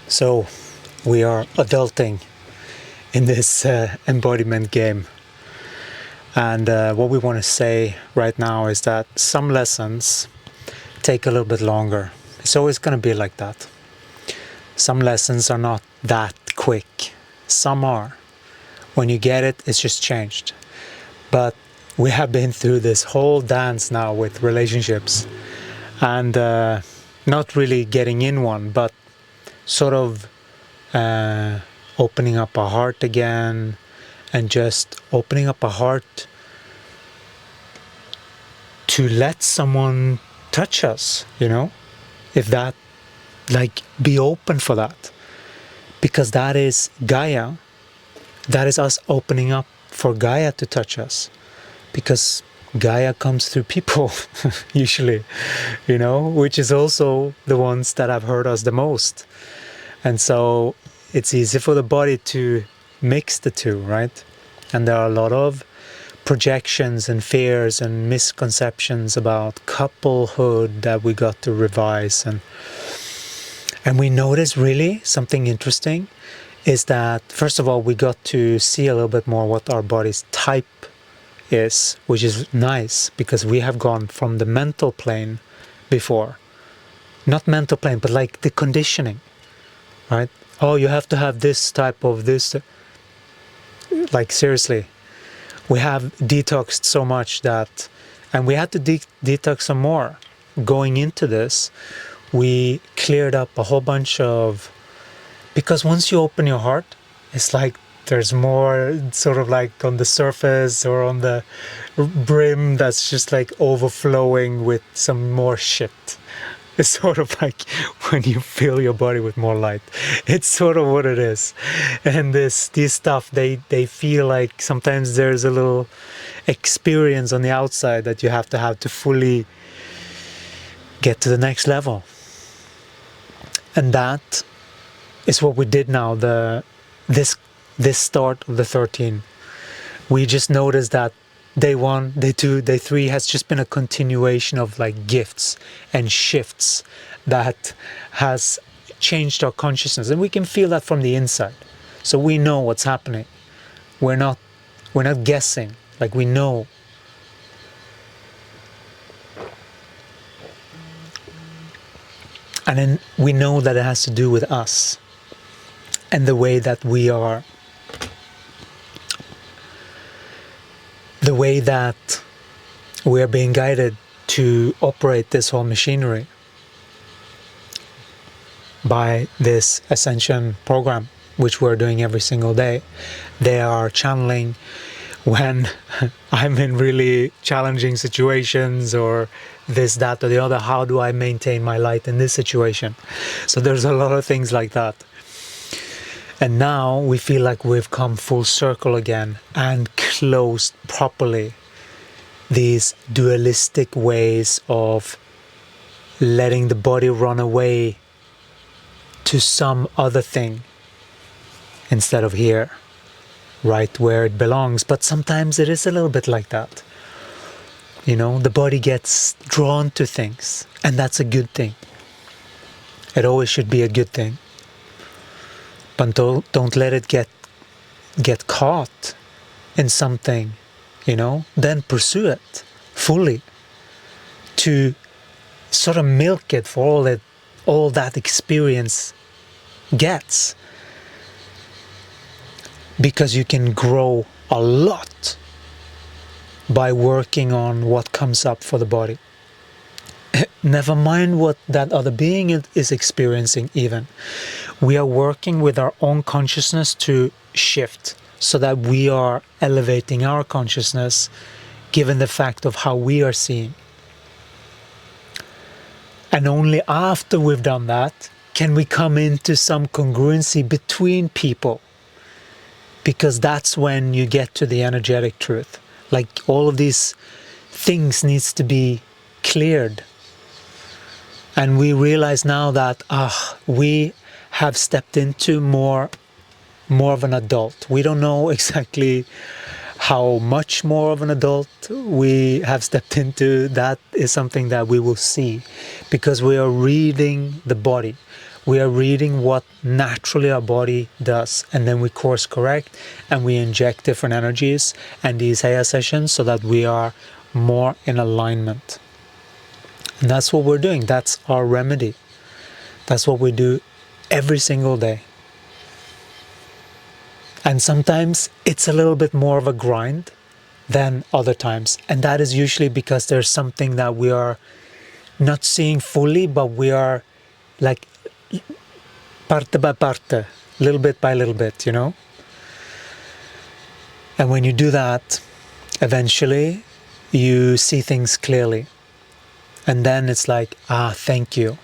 So we are adulting in this embodiment game, and what we want to say right now is that some lessons take a little bit longer. It's always going to be like that. Some lessons are not that quick. Some are. When you get it, it's just changed. But we have been through this whole dance now with relationships, and not really getting in one, but sort of opening up our heart again, and just opening up our heart to let someone touch us, if that, like, be open for that, because that is Gaia. That is us opening up for Gaia to touch us, because Gaia comes through people usually, which is also the ones that have hurt us the most. And so it's easy for the body to mix the two, right? And there are a lot of projections and fears and misconceptions about couplehood that we got to revise. And we notice really something interesting is that, first of all, we got to see a little bit more what our body's type is, which is nice, because we have gone from the mental plane before. Not mental plane, but like the conditioning, right? Oh, you have to have this type of this. Like, seriously, we have detoxed so much that, and we had to detox some more. Going into this, we cleared up a whole bunch of, because once you open your heart, it's like there's more sort of like on the surface or on the brim that's just like overflowing with some more shit. It's sort of like when you fill your body with more light. It's sort of what it is. And these stuff, they feel like sometimes there's a little experience on the outside that you have to fully get to the next level. And that is what we did now, this start of the 13. We just noticed that day 1, day 2, day 3 has just been a continuation of like gifts and shifts that has changed our consciousness, and we can feel that from the inside. So we know what's happening. We're not guessing, like we know. And then we know that it has to do with us and the way that we are, the way that we are being guided to operate this whole machinery by this ascension program, which we're doing every single day. They are channeling when I'm in really challenging situations or this, that, or the other. How do I maintain my light in this situation? So there's a lot of things like that. And now we feel like we've come full circle again and closed properly these dualistic ways of letting the body run away to some other thing instead of here, right where it belongs. But sometimes it is a little bit like that. The body gets drawn to things, and that's a good thing. It always should be a good thing. But don't let it get caught in something, then pursue it fully, to sort of milk it for all that experience gets, because you can grow a lot by working on what comes up for the body. Never mind what that other being is experiencing even. We are working with our own consciousness to shift so that we are elevating our consciousness given the fact of how we are seeing. And only after we've done that can we come into some congruency between people, because that's when you get to the energetic truth. Like, all of these things needs to be cleared. And we realize now that we have stepped into more of an adult. We don't know exactly how much more of an adult we have stepped into. That is something that we will see, because we are reading the body. We are reading what naturally our body does, and then we course correct and we inject different energies and these higher sessions so that we are more in alignment. And that's what we're doing. That's our remedy. That's what we do every single day. And sometimes it's a little bit more of a grind than other times. And that is usually because there's something that we are not seeing fully, but we are like parte by parte, little bit by little bit, you know? And when you do that, eventually you see things clearly. And then it's like, thank you.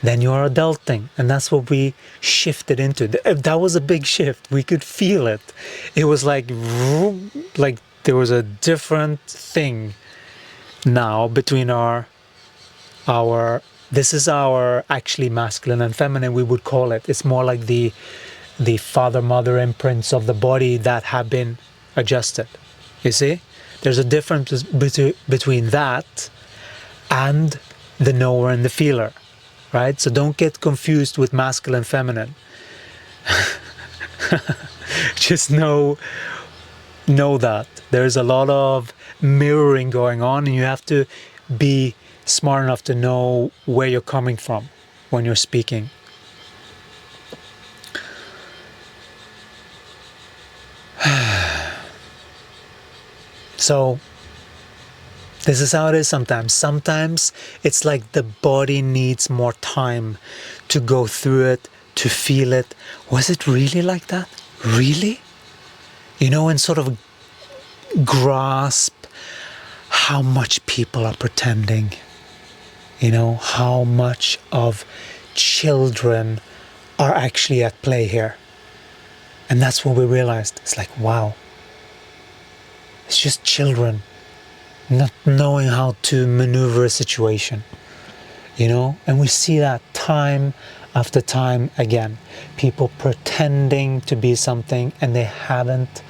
Then you are adulting. And that's what we shifted into. That was a big shift. We could feel it. It was like there was a different thing now between our this is our actually masculine and feminine, we would call it. It's more like the father-mother imprints of the body that have been adjusted. You see? There's a difference between that and the knower and the feeler, right? So don't get confused with masculine and feminine. Just know that there's a lot of mirroring going on, and you have to be smart enough to know where you're coming from when you're speaking. So this is how it is sometimes. Sometimes it's like the body needs more time to go through it, to feel it. Was it really like that? Really? You know, and sort of grasp how much people are pretending. You know, how much of children are actually at play here. And that's what we realized. It's like, wow. It's just children not knowing how to maneuver a situation, you know? And we see that time after time again. People pretending to be something and they haven't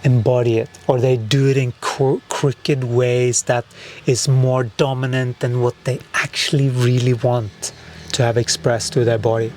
embodied it, or they do it in crooked ways that is more dominant than what they actually really want to have expressed to their body.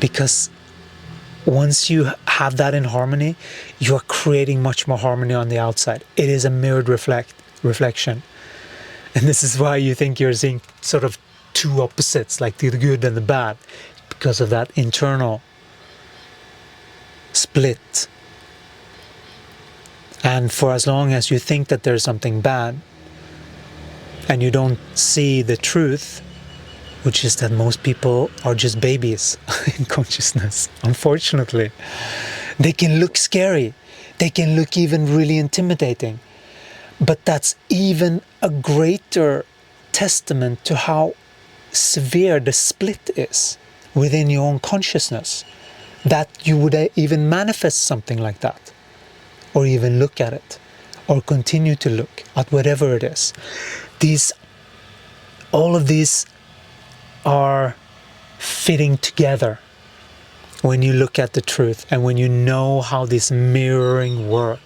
Because once you have that in harmony, you are creating much more harmony on the outside. It is a mirrored reflection. And this is why you think you're seeing sort of two opposites, like the good and the bad, because of that internal split. And for as long as you think that there's something bad, and you don't see the truth, which is that most people are just babies in consciousness, unfortunately. They can look scary. They can look even really intimidating. But that's even a greater testament to how severe the split is within your own consciousness, that you would even manifest something like that, or even look at it, or continue to look at whatever it is. All of these are fitting together when you look at the truth and when you know how this mirroring work.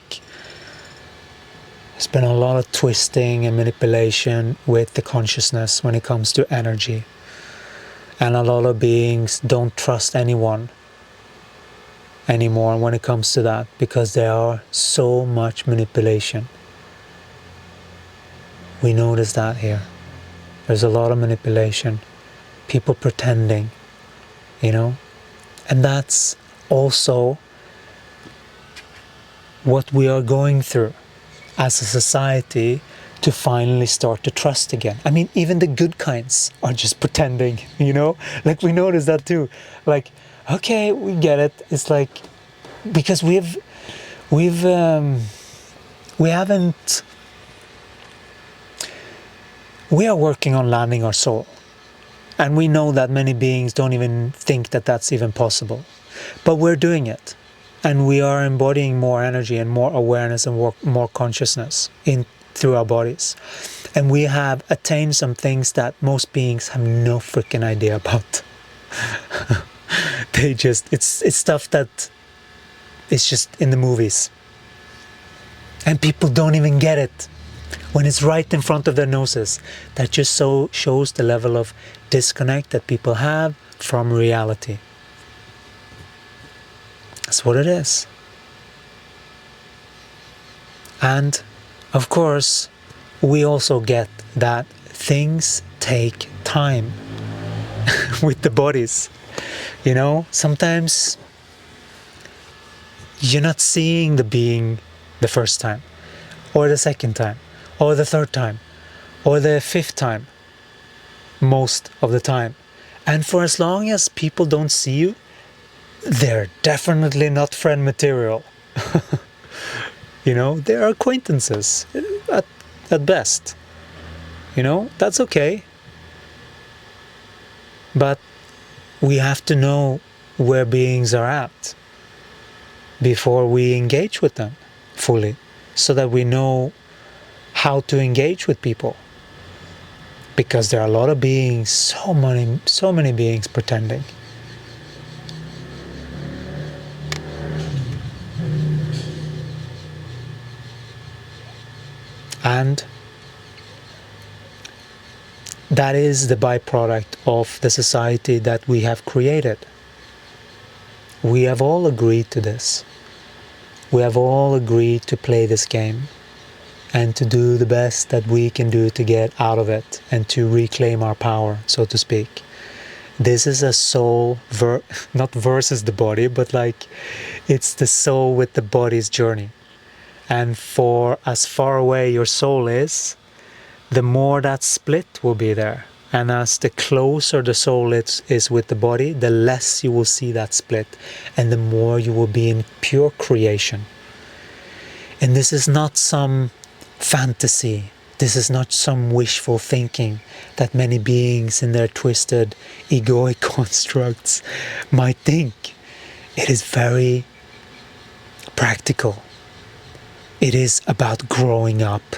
There's been a lot of twisting and manipulation with the consciousness when it comes to energy, and a lot of beings don't trust anyone anymore when it comes to that, because there are so much manipulation. We notice that here. There's a lot of manipulation. People pretending, you know, and that's also what we are going through as a society to finally start to trust again. I mean, even the good kinds are just pretending, you know, like we notice that too. Like, okay, we get it. It's like, because we are working on landing our soul. And we know that many beings don't even think that that's even possible. But we're doing it. And we are embodying more energy and more awareness and more consciousness through our bodies. And we have attained some things that most beings have no freaking idea about. It's stuff that is just in the movies. And people don't even get it when it's right in front of their noses. That just so shows the level of disconnect that people have from reality. That's what it is. And of course, we also get that things take time with the bodies. You know, sometimes you're not seeing the being the first time, or the second time, or the third time, or the fifth time, most of the time. And for as long as people don't see you, they're definitely not friend material. You know, they're acquaintances at best. You know, that's okay. But we have to know where beings are at before we engage with them fully, so that we know how to engage with people. Because there are a lot of beings, so many beings pretending. And that is the byproduct of the society that we have created. We have all agreed to this. We have all agreed to play this game and to do the best that we can do to get out of it and to reclaim our power, so to speak. This is a soul, not versus the body, but like it's the soul with the body's journey. And for as far away your soul is, the more that split will be there. And as the closer the soul is with the body, the less you will see that split, and the more you will be in pure creation. And this is not some fantasy. This is not some wishful thinking that many beings in their twisted egoic constructs might think. It is very practical. It is about growing up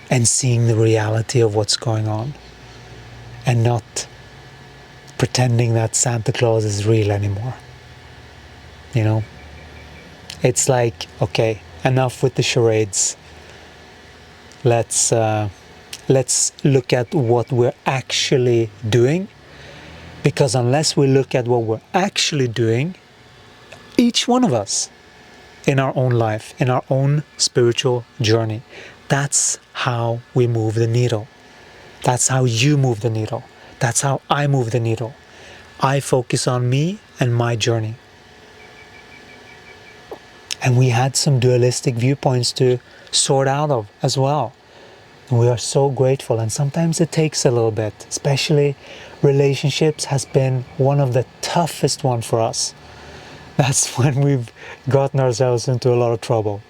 and seeing the reality of what's going on, and not pretending that Santa Claus is real anymore. You know? It's like, okay, enough with the charades. Let's look at what we're actually doing, because unless we look at what we're actually doing, each one of us in our own life, in our own spiritual journey, that's how we move the needle. That's how you move the needle. That's how I move the needle. I focus on me and my journey. And we had some dualistic viewpoints to sort out of as well. And we are so grateful. And sometimes it takes a little bit, especially relationships has been one of the toughest ones for us. That's when we've gotten ourselves into a lot of trouble.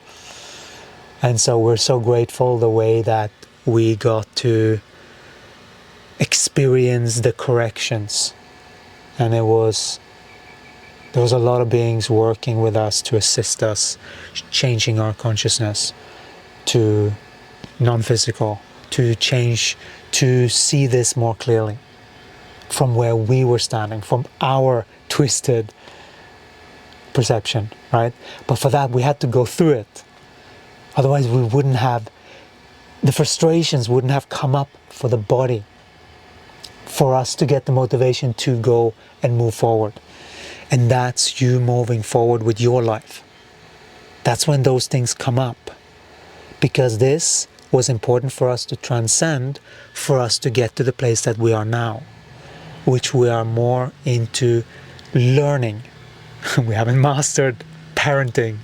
And so we're so grateful the way that we got to experience the corrections. And there was a lot of beings working with us to assist us, changing our consciousness to non-physical, to change, to see this more clearly from where we were standing, from our twisted perception, right? But for that we had to go through it. Otherwise we wouldn't have, the frustrations wouldn't have come up for the body, for us to get the motivation to go and move forward. And that's you moving forward with your life. That's when those things come up. Because this was important for us to transcend, for us to get to the place that we are now, which we are more into learning. We haven't mastered parenting,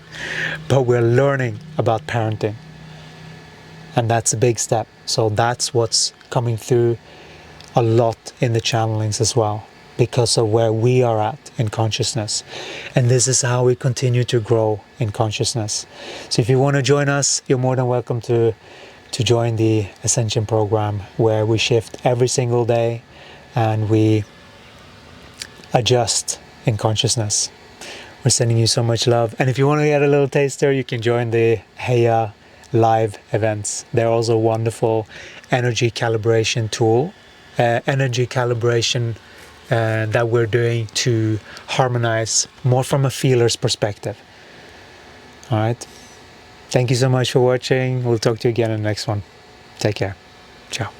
but we're learning about parenting. And that's a big step. So that's what's coming through a lot in the channelings as well, because of where we are at in consciousness. And this is how we continue to grow in consciousness. So if you want to join us, you're more than welcome to join the Ascension program, where we shift every single day and we adjust in consciousness. We're sending you so much love. And if you want to get a little taster, you can join the Gaia live events. They're also a wonderful energy calibration tool, that we're doing to harmonize more from a feeler's perspective. All right. Thank you so much for watching. We'll talk to you again in the next one. Take care. Ciao.